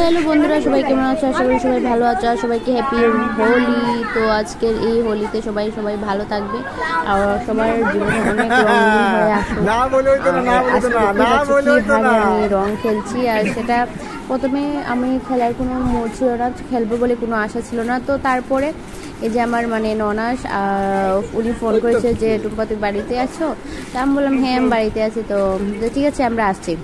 Hello বন্ধুরা, সবাই কেমন আছো? আশা করি সবাই ভালো আছো। আর সবাইকে হ্যাপি হোলি। তো আজকের এই হোলিতে সবাই ভালো থাকবে আর সবার জীবনে অনেক রঙিন হয়ে আসুক। আমি রং খেলছি আর সেটা প্রথমে আমি খেলার কোনো মুড ছিল না, খেলবো বলে কোনো আশা ছিল না। তো তারপরে এই যে আমার ননাস উনি ফোন করেছে যে টুম্পা তুই বাড়িতে আছো? তা আমি বললাম হ্যাঁ আমি বাড়িতে আছি। তো ঠিক আছে আমরা আসছি।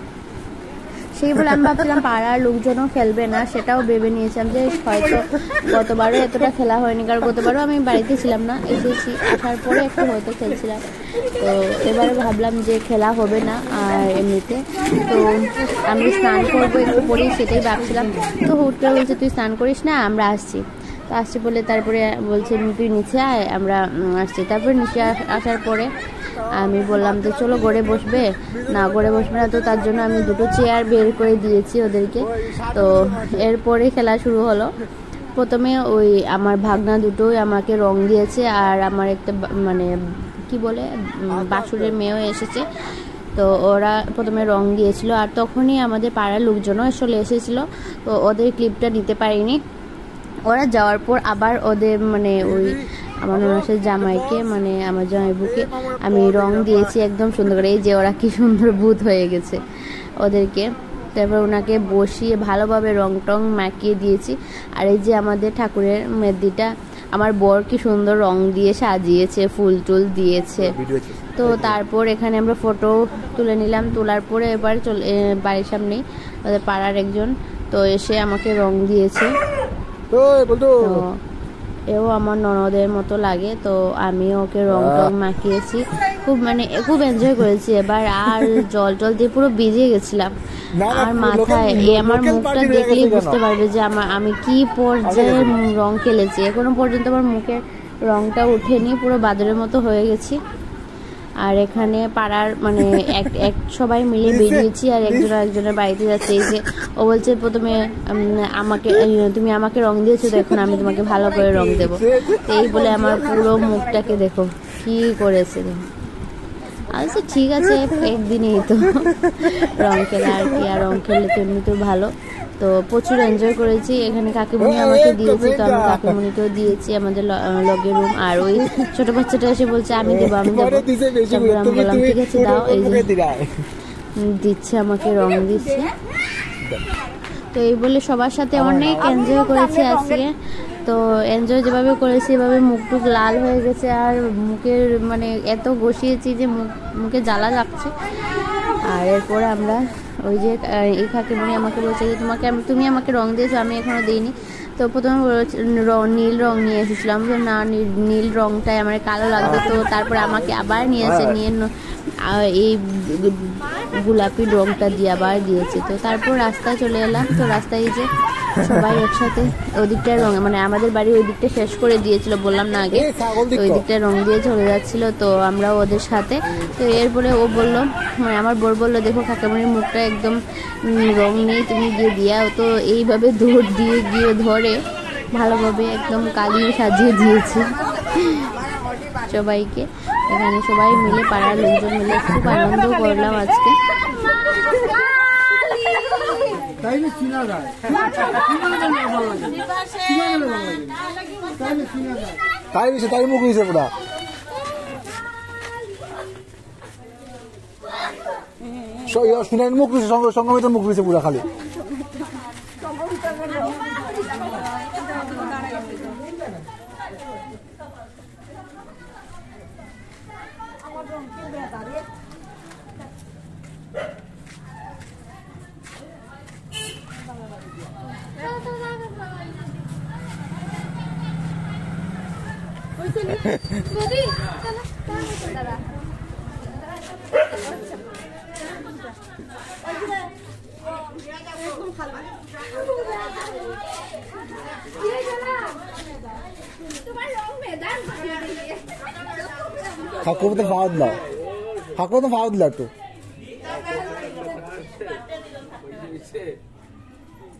সেই বলে আমি ভাবছিলাম পাড়ার লোকজনও খেলবে না, সেটাও ভেবে নিয়েছিলাম যে হয়তো গতবারও এতটা খেলা হয়নি, কারণ গতবারও আমি বাড়িতে ছিলাম না, এসেছি আসার পরে একটু হয়তো খেলছিলাম। তো এবারে ভাবলাম যে খেলা হবে না আর এমনিতে। তো আমি স্নান করবো একটু পরেই, সেটাই ভাবছিলাম। তো হুট করে বলছে তুই স্নান করিস না, আমরা আসছি। তো আসছি বলে তারপরে বলছে তুই নিচে আয়, আমরা আসছি। তারপরে নিচে আসার পরে আমি বললাম যে চলো গড়ে বসবে না, গড়ে বসবে না। তো তার জন্য আমি দুটো চেয়ার বের করে দিয়েছি ওদেরকে। তো এরপরে খেলা শুরু হলো। প্রথমে ওই আমার ভাগনা দুটোই আমাকে রং দিয়েছে আর আমার একটা কি বলে বাসুরের মেয়েও এসেছে। তো ওরা প্রথমে রং দিয়েছিল আর তখনই আমাদের পাড়ার লোকজনও চলে এসেছিলো। তো ওদের ক্লিপটা নিতে পারিনি। ওরা যাওয়ার পর আবার ওদের ওই আমার ননাসের জামাইকে আমার জামাইবুকে আমি রং দিয়েছি একদম সুন্দর করে। এই যে ওরা কি সুন্দর ভূত হয়ে গেছে ওদেরকে। তারপর ওনাকে বসিয়ে ভালোভাবে রং টং মাখিয়ে দিয়েছি। আর এই যে আমাদের ঠাকুরের মেদিটা আমার বর কি সুন্দর রং দিয়ে সাজিয়েছে, ফুল টুল দিয়েছে। তো তারপর এখানে আমরা ফটো তুলে নিলাম। তোলার পরে এবার বাড়ির সামনেই ওদের পাড়ার একজন তো এসে আমাকে রং দিয়েছে। তো এও আমার ননদের মতো লাগে। তো আমি ওকে রং টং মাখিয়েছি, খুব এনজয় করেছি এবার। আর জল দিয়ে পুরো ভিজে গেছিলাম। আর মাথায় আমার মুখটা দেখলেই বুঝতে পারবে যে আমি কি পর্যায়ে রং খেলেছি। এখনো পর্যন্ত আমার মুখের রংটা উঠেনি, পুরো বাদরের মতো হয়ে গেছি। আর এখানে পাড়ার এক সবাই মিলে বেরিয়েছি আর একজনের বাড়িতে যাচ্ছে। এই যে ও বলছে প্রথমে তুমি আমাকে রং দিয়েছো, তো এখন আমি তোমাকে ভালো করে রং দেবো। এই বলে আমার পুরো মুখটাকে দেখো কি করেছে। আচ্ছা ঠিক আছে, একদিনেই তো রং খেলা আর কি, আর রং খেললে তো এমনিতেও ভালো। তো প্রচুর এনজয় করেছি। এখানে কাকিমণি আমাকে দিয়েছি, তো আমি কাকিমণিকেও দিয়েছি আমাদের লগের রুম। আর ওই ছোট বাচ্চাটা এসে বলছে আমি দেবো। আমি বললাম ঠিক আছে দাও। এই যে দিচ্ছে আমাকে রং দিচ্ছে। তো এই বলে সবার সাথে অনেক এনজয় করেছি আজকে। তো এনজয় যেভাবে করেছি এভাবে মুখটুক লাল হয়ে গেছে আর মুখের এত বসিয়েছি যে মুখে জ্বালা লাগছে। আর এরপরে আমরা ওই যে এই কাকিমণি আমাকে বলছে যে তুমি আমাকে রং দিয়েছো, আমি এখনো দিইনি। তো প্রথমে নীল রং নিয়ে এসেছিলাম, যে না নীল রংটাই আমার কালো লাগবে। তো তারপরে আমাকে আবার নিয়ে এই গোলাপি রংটা দিয়ে আবার দিয়েছে। তো তারপর রাস্তায় চলে এলাম। তো রাস্তায় যে সবাই একসাথে ওই দিকটায় রং আমাদের বাড়ি ওই দিকটা শেষ করে দিয়েছিল, বললাম না আগে। তো ওই দিকটায় রং দিয়ে চলে যাচ্ছিল, তো আমরা ওদের সাথে। তো এরপরে ও বললো আমার বর বললো দেখো কাকামণির মুখটা একদম রং নেই, তুমি গিয়ে দিয়াও। তো এইভাবে দৌড় দিয়ে গিয়ে ধরে ভালোভাবে একদম কালিয়ে সাজিয়ে দিয়েছি সবাইকে। এখানে সবাই মিলে পাড়ার লোকজন মিলে খুব আনন্দ করলাম আজকে। তাই মুখ হয়েছে পুরা শুনে মুখ হয়েছে, সঙ্গমিত মুখ হয়েছে পুরা খালি। ঠাকুর তো ফাওয়া দিল, ঠাকুর তো ফাওয়া দিল একটু।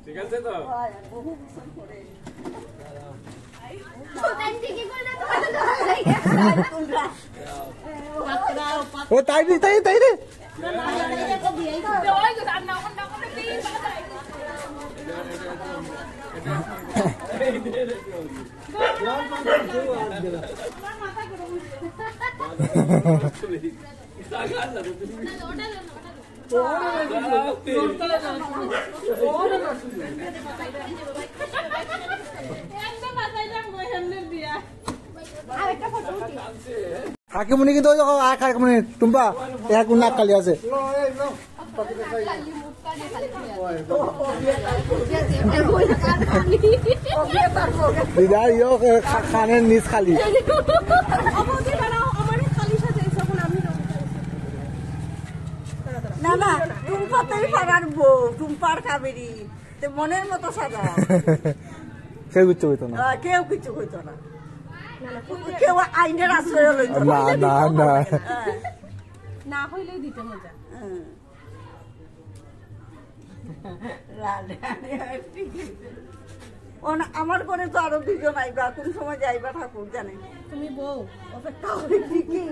ঠিক আছে তো ও তাই রে কাকিমণি কিন্তু কাকিমণি টুম্পা এর কোন নাক কালি আছে দিদা ইয়ো খানের নিচ খালি না না টুম্পাতেই পারার বউ টুম্পার কাবেরি মনের মতো সাজা কেউ কিচ্ছু হইতো না কেউ কিছু হইতো না কেউ আইনের আশ্রয় লইতো না না না না হইলেও দিতে মজা আমার ঘরে তো আরো দুজন আইবা কোন সময় যাইবা ঠাকুর জানে তুমি বউ অপেক্ষা করে ঠিকই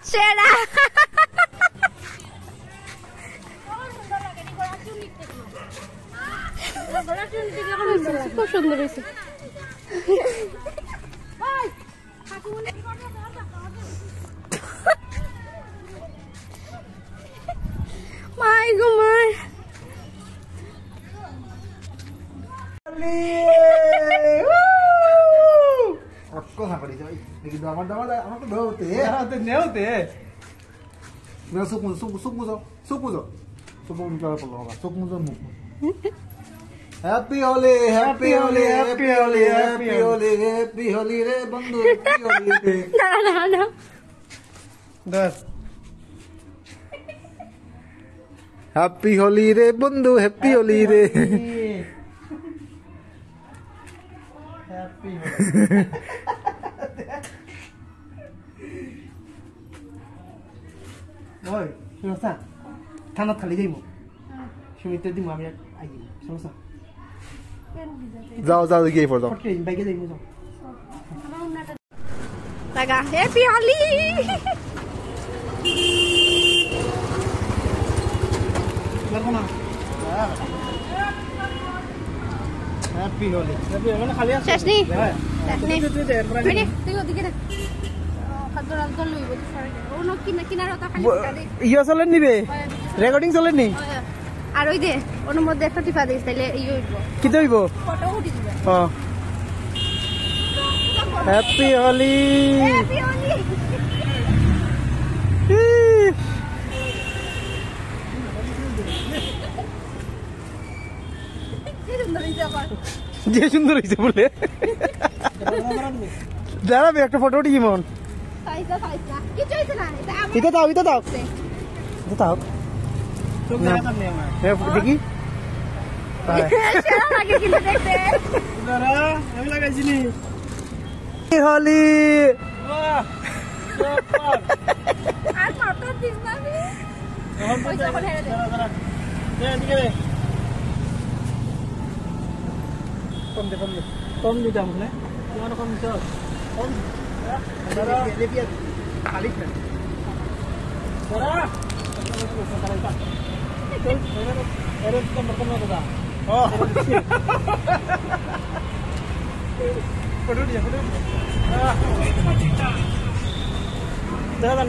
সেরা খুব সুন্দর হয়েছে মাই গো মাই কথা করি কিন্তু আমার দামা আমাকে ধরতে নেওতে সুখ মুজো সুখ মুজো সুখ মুজো সুখ মুজো সুখ মুজো মুখ happy Holi happy Holi happy Holi happy Holi happy Holi রে বন্ধু হ্যাপি হোলি রে না না না দস হ্যাপি হোলি রে বন্ধু হ্যাপি হোলি রে হ্যাপি ওই শুনছা থানা খালি যাইব সুমিতে দিম আমি আই শুনছা যাও যাও গিয়ে পড় যাও ফটকে বাইকে যাইব যাও লাগা হ্যাপি হোলি লাগো না হ্যাপি হোলি হ্যাপি মানে খালি আছে শেষ নেই তুই দে রেডি তুই ওদিকে দেখ খাদ্য রান্না লইব ওনো কিনারে তো খালি ইয়া চলে নিবে রেকর্ডিং চলে নি আর ওই দে ওর মধ্যে একটা টিপা দিস তাইলে ইয়ে হইব কি দইব ফটো উঠি দিবে হ্যাপি হোলি হ্যাপি হোলি যে সুন্দর হয়েছে বলে দাঁড়াবে একটা ফটো উঠি মন এটা দাও এটা দাও দাও দেখি আমি লাগাইছি হোলি কম দিতাম মানে তোমার কম দিতে কম খালি ফটো দিয়া ফটো দেখা যান